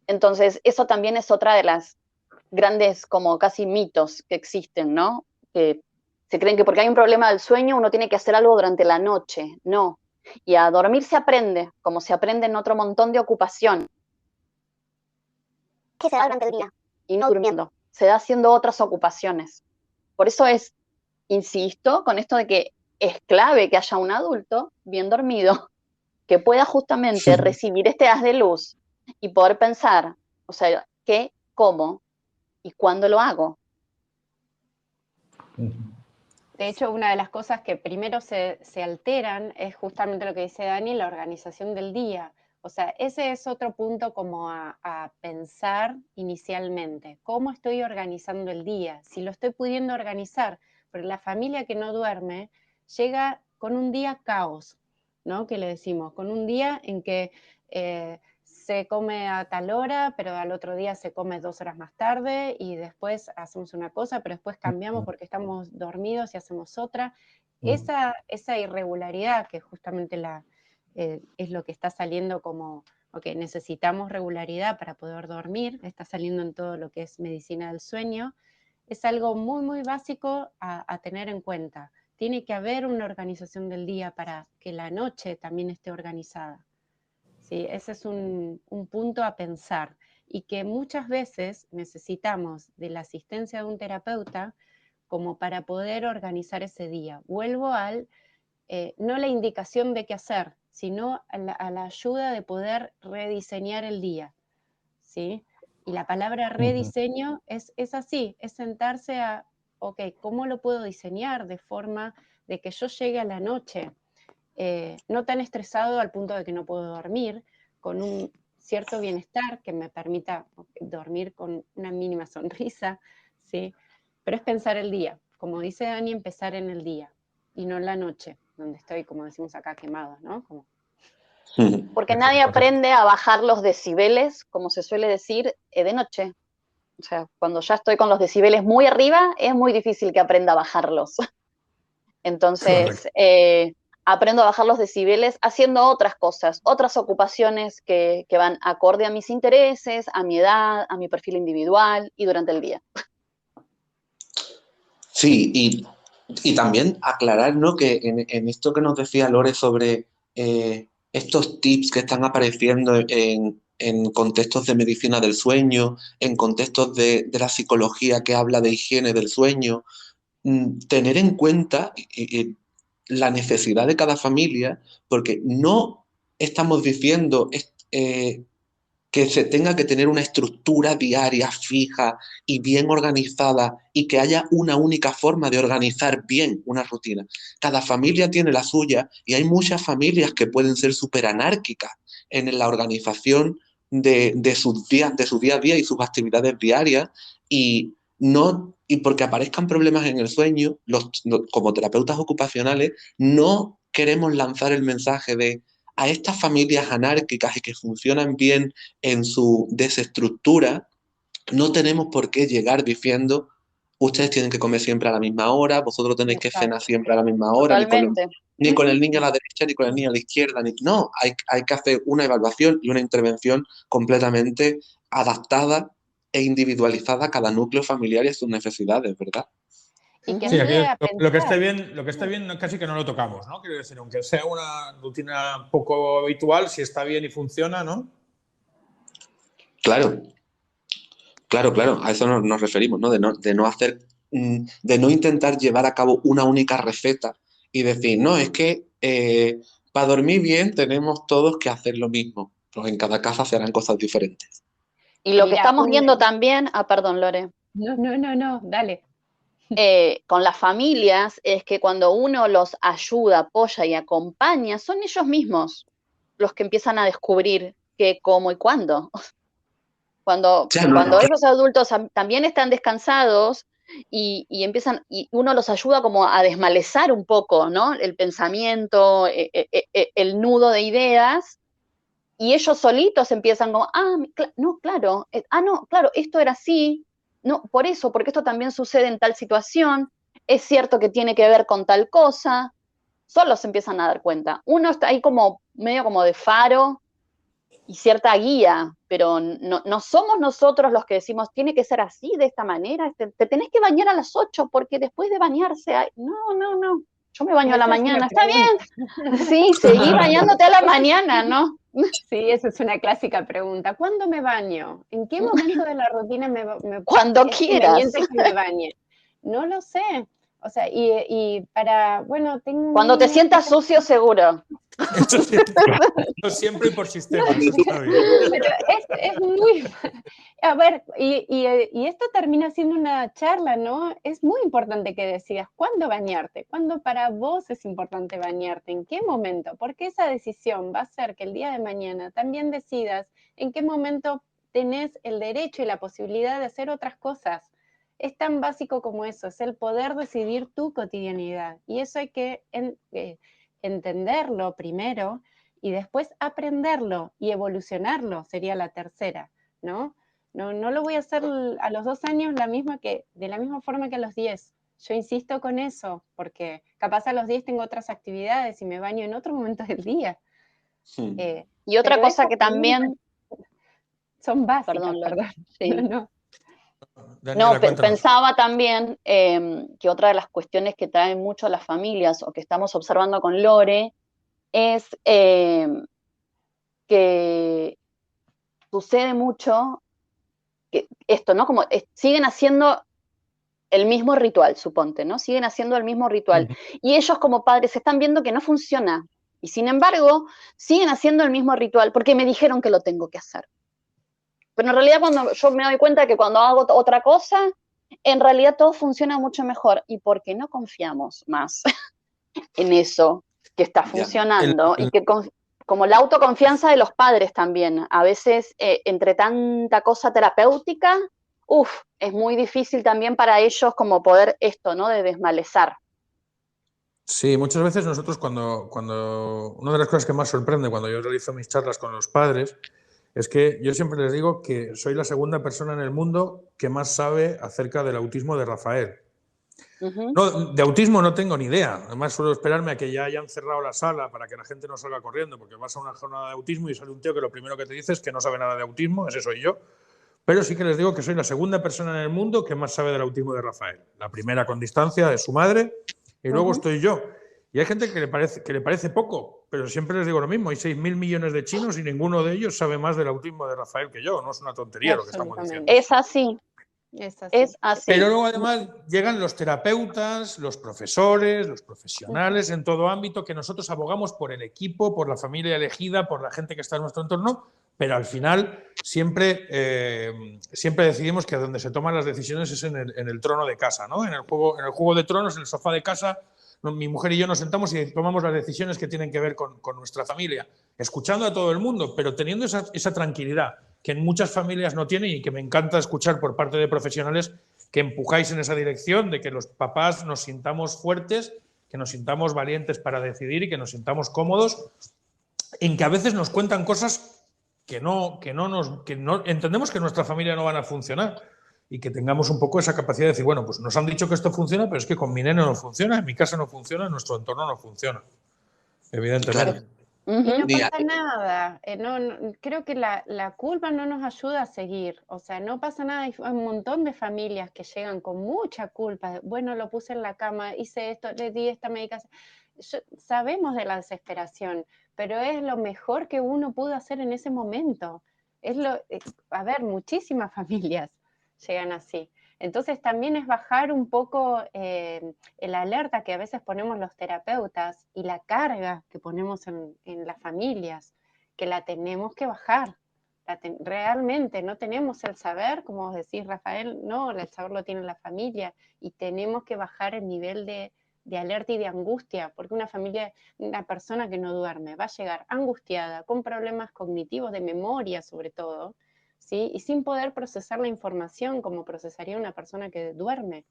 Entonces, eso también es otra de las grandes como casi mitos que existen, ¿no? Que se creen que porque hay un problema del sueño uno tiene que hacer algo durante la noche. No. Y a dormir se aprende, como se aprende en otro montón de ocupación. Que se da durante el día. Y no durmiendo, se da haciendo otras ocupaciones. Por eso insisto, con esto de que es clave que haya un adulto bien dormido que pueda justamente recibir este haz de luz y poder pensar, o sea, cómo y cuándo lo hago. De hecho, una de las cosas que primero se alteran es justamente lo que dice Dani, la organización del día. O sea, ese es otro punto como a pensar inicialmente. ¿Cómo estoy organizando el día? Si lo estoy pudiendo organizar, porque la familia que no duerme llega con un día caos, ¿no? Que le decimos, con un día en que se come a tal hora, pero al otro día se come 2 horas más tarde y después hacemos una cosa, pero después cambiamos porque estamos dormidos y hacemos otra. Esa irregularidad que justamente es lo que está saliendo como, ok, necesitamos regularidad para poder dormir, está saliendo en todo lo que es medicina del sueño, es algo muy, muy básico a tener en cuenta. Tiene que haber una organización del día para que la noche también esté organizada. ¿Sí? Ese es un punto a pensar y que muchas veces necesitamos de la asistencia de un terapeuta como para poder organizar ese día. Vuelvo no la indicación de qué hacer, sino a la ayuda de poder rediseñar el día, ¿sí? Y la palabra rediseño es así, es sentarse a, ok, ¿cómo lo puedo diseñar de forma de que yo llegue a la noche no tan estresado al punto de que no puedo dormir, con un cierto bienestar que me permita dormir con una mínima sonrisa, ¿sí? Pero es pensar el día, como dice Dani, empezar en el día y no en la noche, donde estoy, como decimos acá, quemados, ¿no? Porque nadie aprende a bajar los decibeles, como se suele decir, de noche. O sea, cuando ya estoy con los decibeles muy arriba, es muy difícil que aprenda a bajarlos. Entonces, aprendo a bajar los decibeles haciendo otras cosas, otras ocupaciones que van acorde a mis intereses, a mi edad, a mi perfil individual y durante el día. Sí, y también aclarar, ¿no?, que en esto que nos decía Lore sobre estos tips que están apareciendo en contextos de medicina del sueño, en contextos de la psicología que habla de higiene del sueño, tener en cuenta la necesidad de cada familia, porque no estamos diciendo que se tenga que tener una estructura diaria fija y bien organizada y que haya una única forma de organizar bien una rutina. Cada familia tiene la suya y hay muchas familias que pueden ser súper anárquicas en la organización de su día a día y sus actividades diarias y porque aparezcan problemas en el sueño, como terapeutas ocupacionales, no queremos lanzar el mensaje de a estas familias anárquicas y que funcionan bien en su desestructura, no tenemos por qué llegar diciendo ustedes tienen que comer siempre a la misma hora, vosotros tenéis que cenar siempre a la misma hora, ni con el niño a la derecha ni con el niño a la izquierda. No, hay que hacer una evaluación y una intervención completamente adaptada e individualizada a cada núcleo familiar y a sus necesidades, ¿verdad? Sí, aquí lo que esté bien casi que no lo tocamos, ¿no? Quiero decir, aunque sea una rutina poco habitual, si está bien y funciona, ¿no? Claro, a eso nos referimos, ¿no? De no intentar llevar a cabo una única receta y decir, no, es que para dormir bien tenemos todos que hacer lo mismo, pues en cada casa se harán cosas diferentes. Y lo que estamos viendo también, perdón, Lore. No, dale. Con las familias es que cuando uno los ayuda, apoya y acompaña, son ellos mismos los que empiezan a descubrir qué, cómo y cuándo. Cuando esos adultos también están descansados y empiezan, y uno los ayuda como a desmalezar un poco, ¿no? El pensamiento, el nudo de ideas, y ellos solitos empiezan como, claro, esto era así. No, por eso, porque esto también sucede en tal situación, es cierto que tiene que ver con tal cosa, solo se empiezan a dar cuenta. Uno está ahí como medio como de faro y cierta guía, pero no somos nosotros los que decimos, tiene que ser así, de esta manera, te tenés que bañar a las 8 porque después de bañarse, no, yo me baño a la mañana, ¿está bien? Sí, seguí bañándote a la mañana, ¿no? Sí, esa es una clásica pregunta. ¿Cuándo me baño? ¿En qué momento de la rutina cuando quieras que me bañe? No lo sé. O sea, y para, bueno, cuando te sientas sucio, seguro. Siempre y por sistema. Pero A ver, y esto termina siendo una charla, ¿no? Es muy importante que decidas cuándo bañarte, cuándo para vos es importante bañarte, en qué momento, porque esa decisión va a hacer que el día de mañana también decidas en qué momento tenés el derecho y la posibilidad de hacer otras cosas. Es tan básico como eso, es el poder decidir tu cotidianidad. Y eso hay que entenderlo primero y después aprenderlo y evolucionarlo, sería la tercera, ¿no? No lo voy a hacer a los 2 años de la misma forma que a los 10. Yo insisto con eso, porque capaz a los 10 tengo otras actividades y me baño en otro momento del día. Sí. Y otra cosa que también... Son básicas, perdón. Sí. Daniela, pensaba también que otra de las cuestiones que traen mucho a las familias o que estamos observando con Lore es que sucede mucho que esto, ¿no? Como siguen haciendo el mismo ritual, suponte, ¿no? Siguen haciendo el mismo ritual. Y ellos como padres están viendo que no funciona. Y sin embargo, siguen haciendo el mismo ritual porque me dijeron que lo tengo que hacer. Pero en realidad cuando yo me doy cuenta que cuando hago otra cosa, en realidad todo funciona mucho mejor. ¿Y por qué no confiamos más en eso que está funcionando? Y que como la autoconfianza de los padres también. A veces, entre tanta cosa terapéutica, es muy difícil también para ellos como poder esto, ¿no? De desmalezar. Sí, muchas veces nosotros cuando una de las cosas que más sorprende cuando yo realizo mis charlas con los padres es que yo siempre les digo que soy la segunda persona en el mundo que más sabe acerca del autismo de Rafael. No, de autismo no tengo ni idea. Además, suelo esperarme a que ya hayan cerrado la sala para que la gente no salga corriendo, porque vas a una jornada de autismo y sale un tío que lo primero que te dice es que no sabe nada de autismo, ese soy yo. Pero sí que les digo que soy la segunda persona en el mundo que más sabe del autismo de Rafael. La primera con distancia es su madre y luego estoy yo. Y hay gente que le parece poco, pero siempre les digo lo mismo. Hay 6.000 millones de chinos y ninguno de ellos sabe más del autismo de Rafael que yo. No es una tontería lo que estamos diciendo. Es así. Es así. Pero luego además llegan los terapeutas, los profesores, los profesionales en todo ámbito, que nosotros abogamos por el equipo, por la familia elegida, por la gente que está en nuestro entorno, pero al final siempre decidimos que donde se toman las decisiones es en el trono de casa, ¿no? En el juego de tronos, en el sofá de casa, mi mujer y yo nos sentamos y tomamos las decisiones que tienen que ver con nuestra familia, escuchando a todo el mundo, pero teniendo esa tranquilidad que en muchas familias no tienen y que me encanta escuchar por parte de profesionales que empujáis en esa dirección de que los papás nos sintamos fuertes, que nos sintamos valientes para decidir y que nos sintamos cómodos, en que a veces nos cuentan cosas que no entendemos que en nuestra familia no van a funcionar y que tengamos un poco esa capacidad de decir, bueno, pues nos han dicho que esto funciona, pero es que con mi nene no funciona, en mi casa no funciona, en nuestro entorno no funciona, evidentemente. Claro. Y no pasa nada, creo que la culpa no nos ayuda a seguir, o sea, no pasa nada, hay un montón de familias que llegan con mucha culpa, bueno, lo puse en la cama, hice esto, le di esta medicación, sabemos de la desesperación, pero es lo mejor que uno pudo hacer en ese momento, a ver, muchísimas familias llegan así. Entonces también es bajar un poco el alerta que a veces ponemos los terapeutas y la carga que ponemos en las familias, que la tenemos que bajar. Realmente no tenemos el saber, como decís Rafael, no, el saber lo tiene la familia y tenemos que bajar el nivel de alerta y de angustia, porque una persona que no duerme va a llegar angustiada, con problemas cognitivos de memoria sobre todo, ¿sí? Y sin poder procesar la información como procesaría una persona que duerme.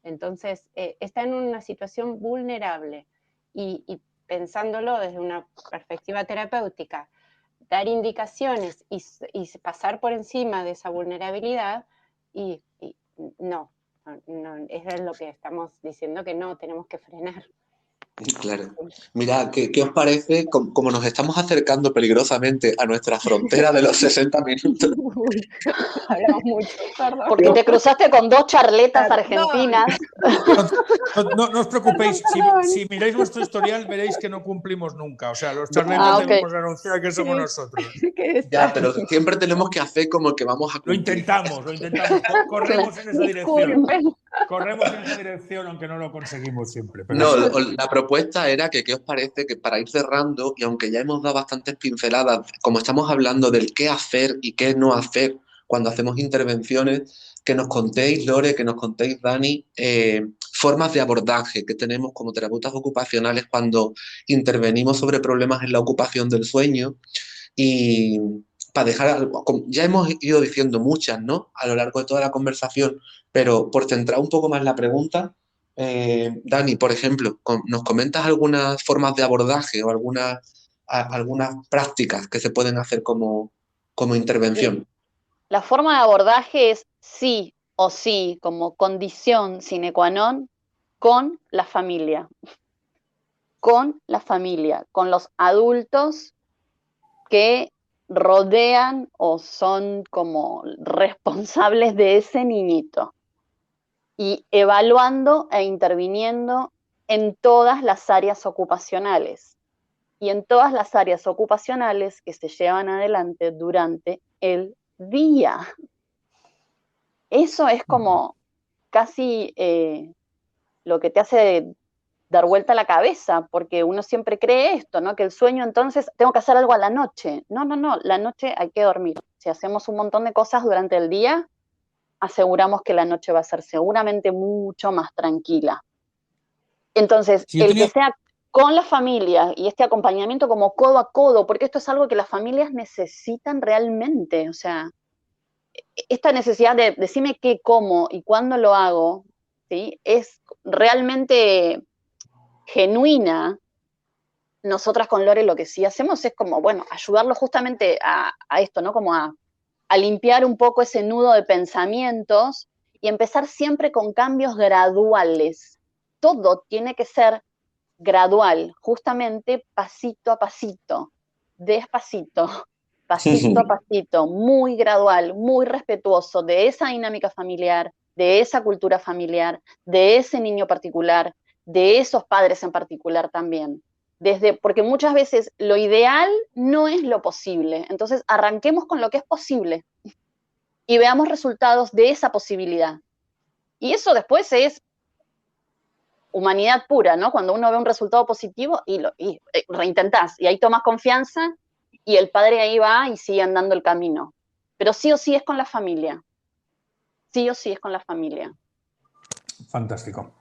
Entonces, está en una situación vulnerable y pensándolo desde una perspectiva terapéutica, dar indicaciones y pasar por encima de esa vulnerabilidad y no, es lo que estamos diciendo que no, tenemos que frenar. Claro. Mira, ¿qué os parece? Como nos estamos acercando peligrosamente a nuestra frontera de los 60 minutos. Hablamos mucho, perdón. Porque te cruzaste con 2 charletas argentinas. No os preocupéis, si miráis nuestro historial veréis que no cumplimos nunca. O sea, los charletas debemos anunciar que somos nosotros. Ya, pero siempre tenemos que hacer como que vamos a cumplir. Lo intentamos. Corremos en esa dirección. Corremos en esa dirección, aunque no lo conseguimos siempre. Pero no, la propuesta era que, ¿qué os parece? Que para ir cerrando, y aunque ya hemos dado bastantes pinceladas, como estamos hablando del qué hacer y qué no hacer cuando hacemos intervenciones, que nos contéis, Lore, que nos contéis, Dani, formas de abordaje que tenemos como terapeutas ocupacionales cuando intervenimos sobre problemas en la ocupación del sueño. Y para dejar, ya hemos ido diciendo muchas, ¿no?, a lo largo de toda la conversación, pero por centrar un poco más la pregunta, Dani, por ejemplo, ¿nos comentas algunas formas de abordaje o algunas prácticas que se pueden hacer como intervención? La forma de abordaje es sí o sí, como condición sine qua non, con la familia. Con la familia, con los adultos que rodean o son como responsables de ese niñito. Y evaluando e interviniendo en todas las áreas ocupacionales. Y en todas las áreas ocupacionales que se llevan adelante durante el día. Eso es como casi lo que te hace dar vuelta la cabeza, porque uno siempre cree esto, ¿no? Que el sueño, entonces, tengo que hacer algo a la noche. No, la noche hay que dormir. Si hacemos un montón de cosas durante el día, aseguramos que la noche va a ser seguramente mucho más tranquila. Entonces, que sea con la familia y este acompañamiento como codo a codo, porque esto es algo que las familias necesitan realmente, o sea, esta necesidad de decirme qué, cómo y cuándo lo hago, ¿sí?, es realmente genuina. Nosotras con Lore lo que sí hacemos es como, bueno, ayudarlo justamente a esto, ¿no? Como a limpiar un poco ese nudo de pensamientos y empezar siempre con cambios graduales. Todo tiene que ser gradual, justamente pasito a pasito, despacito, pasito a pasito, muy gradual, muy respetuoso de esa dinámica familiar, de esa cultura familiar, de ese niño particular, de esos padres en particular también. Porque muchas veces lo ideal no es lo posible, entonces arranquemos con lo que es posible y veamos resultados de esa posibilidad. Y eso después es humanidad pura, ¿no? Cuando uno ve un resultado positivo y reintentás, y ahí tomas confianza y el padre ahí va y sigue andando el camino. Pero sí o sí es con la familia. Sí o sí es con la familia. Fantástico.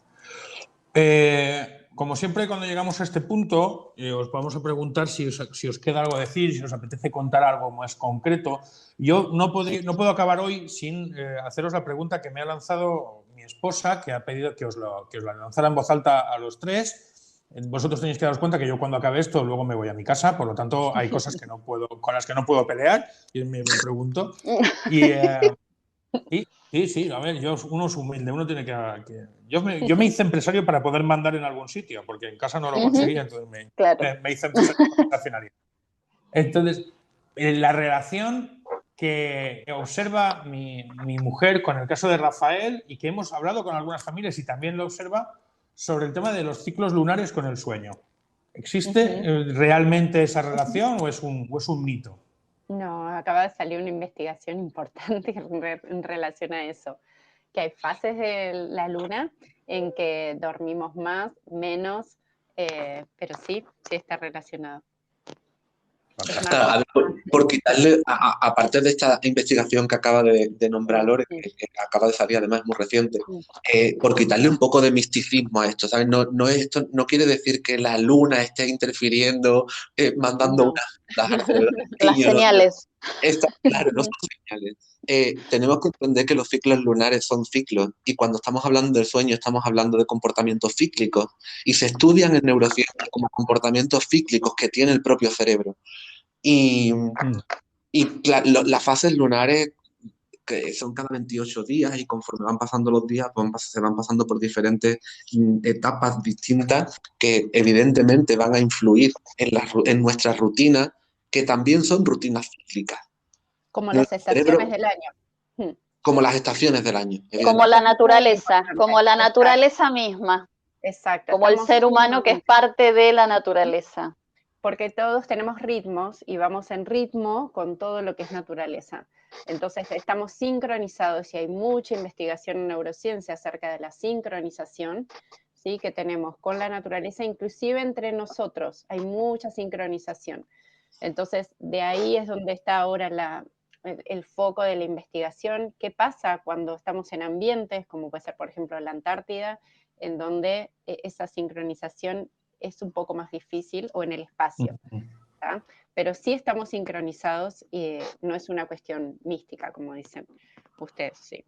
Como siempre, cuando llegamos a este punto, os vamos a preguntar si os queda algo a decir, si os apetece contar algo más concreto. Yo no puedo acabar hoy sin haceros la pregunta que me ha lanzado mi esposa, que ha pedido que os la lanzara en voz alta a los tres. Vosotros tenéis que daros cuenta que yo cuando acabe esto luego me voy a mi casa, por lo tanto hay cosas que con las que no puedo pelear y me pregunto. Sí, a ver, uno es humilde, uno tiene que yo me hice empresario para poder mandar en algún sitio, porque en casa no lo conseguía, entonces me hice empresario. Entonces, la relación que observa mi mujer con el caso de Rafael y que hemos hablado con algunas familias y también lo observa sobre el tema de los ciclos lunares con el sueño. ¿Existe realmente esa relación o es un mito? No, acaba de salir una investigación importante en relación a eso, que hay fases de la luna en que dormimos más, menos, pero sí está relacionado. Claro, a ver, por quitarle, aparte de esta investigación que acaba de nombrar Lore, que acaba de salir, además es muy reciente, por quitarle un poco de misticismo a esto, ¿sabes? Esto no quiere decir que la luna esté interfiriendo, mandando las señales. Claro, no son señales. Tenemos que entender que los ciclos lunares son ciclos y cuando estamos hablando del sueño estamos hablando de comportamientos cíclicos y se estudian en neurociencia como comportamientos cíclicos que tiene el propio cerebro. Y las fases lunares que son cada 28 días y conforme van pasando los días se van pasando por diferentes etapas distintas que evidentemente van a influir en nuestra rutina, que también son rutinas cíclicas. Como las estaciones del año. Como las estaciones del año. Como la naturaleza misma. Exacto. Como el ser humano que es parte de la naturaleza. Porque todos tenemos ritmos y vamos en ritmo con todo lo que es naturaleza. Entonces estamos sincronizados y hay mucha investigación en neurociencia acerca de la sincronización, ¿sí?, que tenemos con la naturaleza, inclusive entre nosotros. Hay mucha sincronización. Entonces de ahí es donde está ahora el foco de la investigación. ¿Qué pasa cuando estamos en ambientes, como puede ser, por ejemplo, la Antártida, en donde esa sincronización es un poco más difícil, o en el espacio? ¿tá? Pero sí estamos sincronizados y no es una cuestión mística, como dicen ustedes, sí.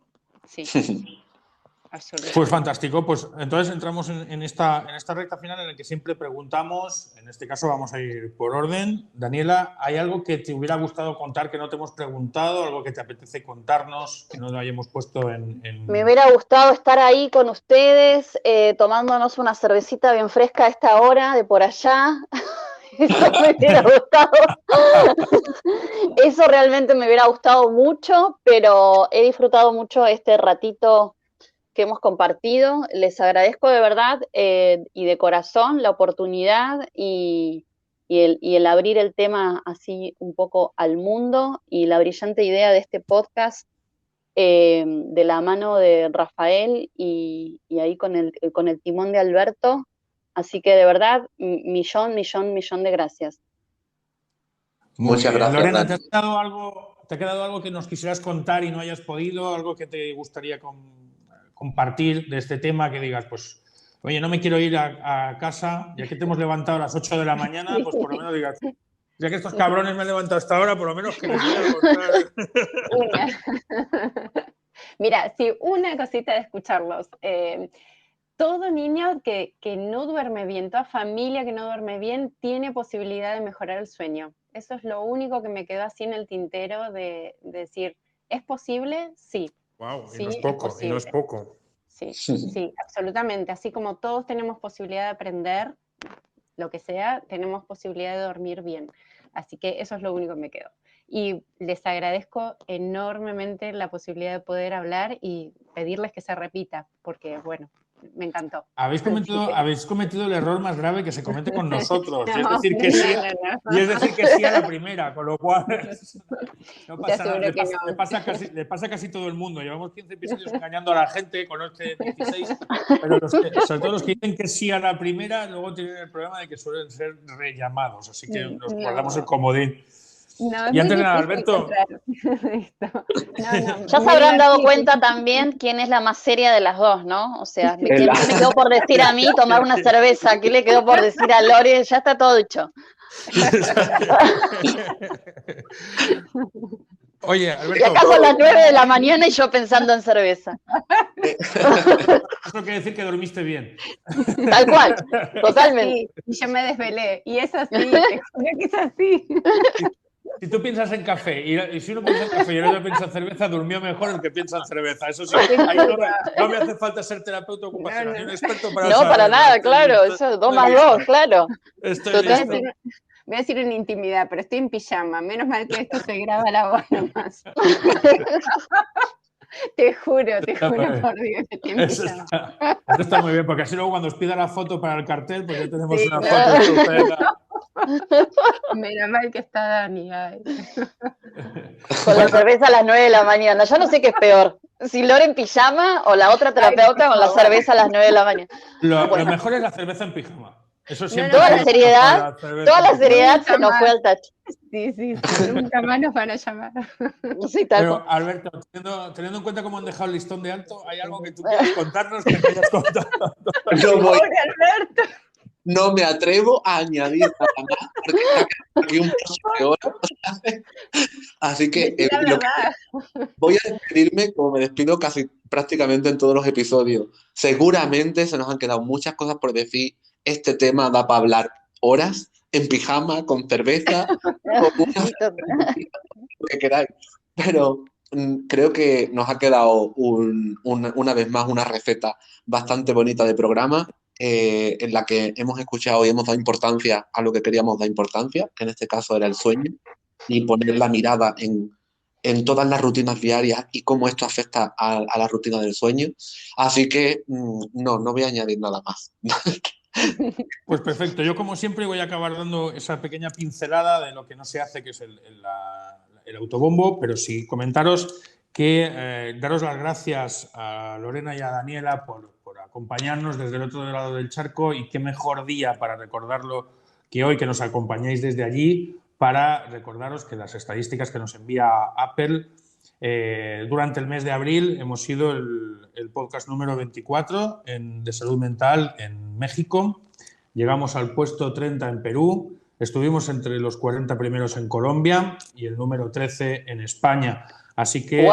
Pues fantástico, pues entonces entramos en esta recta final en la que siempre preguntamos, en este caso vamos a ir por orden. Daniela, ¿hay algo que te hubiera gustado contar que no te hemos preguntado, algo que te apetece contarnos, que no lo hayamos puesto en... Me hubiera gustado estar ahí con ustedes, tomándonos una cervecita bien fresca a esta hora, de por allá. Eso me hubiera gustado. Eso realmente me hubiera gustado mucho, pero he disfrutado mucho este ratito que hemos compartido. Les agradezco de verdad y de corazón la oportunidad y el abrir el tema así un poco al mundo, y la brillante idea de este podcast de la mano de Rafael y ahí con el timón de Alberto. Así que de verdad, millón de gracias. Muchas gracias. Lorena, ¿te ha quedado algo que nos quisieras contar y no hayas podido? ¿Algo que te gustaría compartir de este tema, que digas, pues, oye, no me quiero ir a casa, ya que te hemos levantado a las 8 de la mañana, pues por lo menos digas, ya que estos cabrones me han levantado hasta ahora, por lo menos que les voy a contar. Mira, sí, una cosita de escucharlos. Todo niño que no duerme bien, toda familia que no duerme bien, tiene posibilidad de mejorar el sueño. Eso es lo único que me quedó así en el tintero de decir, ¿es posible? Sí. Wow, sí, y no es poco. Sí, absolutamente. Así como todos tenemos posibilidad de aprender, lo que sea, tenemos posibilidad de dormir bien. Así que eso es lo único que me quedó. Y les agradezco enormemente la posibilidad de poder hablar y pedirles que se repita, porque, bueno, me encantó. Habéis cometido el error más grave que se comete con nosotros, y es decir que sí a la primera, con lo cual no pasa nada. Le pasa a casi todo el mundo. Llevamos 15 episodios engañando a la gente con este 16, pero sobre todo los que dicen que sí a la primera, luego tienen el problema de que suelen ser rellamados, así que nos guardamos el comodín. No, y antes de nada, Alberto. Ya se habrán dado cuenta también quién es la más seria de las dos, ¿no? O sea, ¿qué me quedó por decir a mí tomar una cerveza? ¿Qué le quedó por decir a Lore? Ya está todo dicho. Oye, Alberto. Y acá son las 9 de la mañana y yo pensando en cerveza. Eso quiere decir que dormiste bien. Tal cual, totalmente. Sí, y yo me desvelé. Y es así, te juro que es así. Si tú piensas en café y si uno piensa en café y el otro piensa en cerveza, durmió mejor el que piensa en cerveza. Eso sí, ahí no me hace falta ser terapeuta ocupacional, ni un experto para no, para nada, claro. Eso 2 más 2, claro. Voy a decir en intimidad, pero estoy en pijama. Menos mal que esto se graba a la voz nomás. Te juro por Dios, estoy en pijama. Eso está muy bien, porque así luego cuando os pida la foto para el cartel, pues ya tenemos una foto estupenda. Menos mal que está Dani. Ay. Con la cerveza a las 9 de la mañana. Ya no sé qué es peor. Si Lore en pijama o la otra terapeuta con la cerveza a las 9 de la mañana. Lo mejor es la cerveza en pijama. Eso siempre. Toda la seriedad se nos fue al tacho. Sí, nunca más nos van a llamar. Sí, pero, Alberto, teniendo en cuenta cómo han dejado el listón de alto, ¿hay algo que tú quieras contarnos que te hayas contado? Alberto. No me atrevo a añadir nada más, porque aquí un poco de hora. Así que voy a despedirme como me despido casi prácticamente en todos los episodios. Seguramente se nos han quedado muchas cosas por decir. Este tema da para hablar horas, en pijama, con cerveza, lo que queráis. Pero creo que nos ha quedado una vez más una receta bastante bonita de programa, en la que hemos escuchado y hemos dado importancia a lo que queríamos dar importancia, que en este caso era el sueño, y poner la mirada en todas las rutinas diarias y cómo esto afecta a la rutina del sueño. Así que no voy a añadir nada más. Pues perfecto. Yo, como siempre, voy a acabar dando esa pequeña pincelada de lo que no se hace, que es el autobombo, pero sí comentaros que daros las gracias a Lorena y a Daniela por acompañarnos desde el otro lado del charco, y qué mejor día para recordarlo que hoy, que nos acompañáis desde allí, para recordaros que las estadísticas que nos envía Apple, durante el mes de abril hemos sido el podcast número 24 de salud mental en México, llegamos al puesto 30 en Perú, estuvimos entre los 40 primeros en Colombia y el número 13 en España. Así que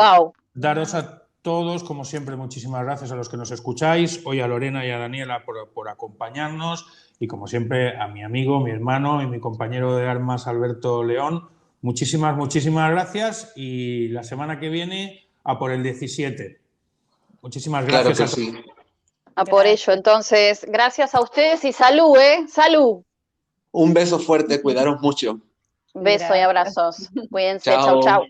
daros a todos, como siempre, muchísimas gracias a los que nos escucháis, hoy a Lorena y a Daniela por acompañarnos y, como siempre, a mi amigo, mi hermano y mi compañero de armas, Alberto León. Muchísimas gracias y la semana que viene a por el 17. Muchísimas gracias. Claro que sí. A por ello, entonces, gracias a ustedes y salud, ¡Salud! Un beso fuerte, cuidaros mucho. Beso y abrazos. Cuídense, chau, chau.